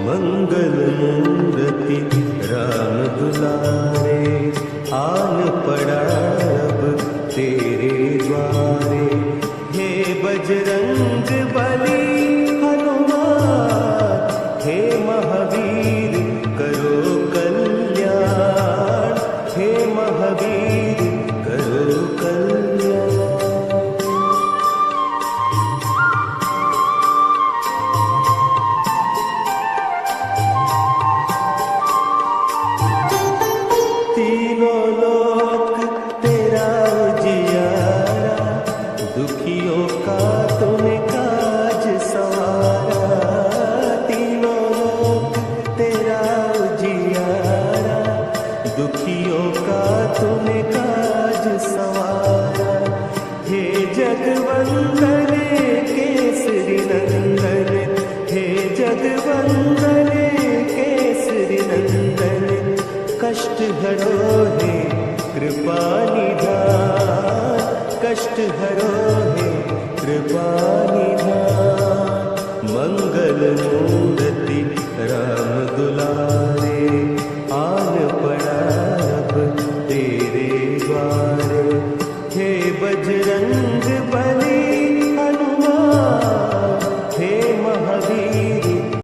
मंगल मूर्ति राम दुलारे, आन पड़ा अब तेरे द्वारे। हे बजरंग बली हनुमान, हे महावीर करो कल्याण, हे महावीर करो कल्याण। तीनों लोक तेरा उजियारा, दुखियों का तूने काज सवारा। तीनों लोक तेरा उजियारा, दुखियों का तूने काज सवारा। हे जगवंदने केसरी नंदन, हे जगवंदने केसरी नंदन। कष्ट हरो हे कृपा निधान, कष्ट हरो हे कृपा निधान। मंगल मूर्ति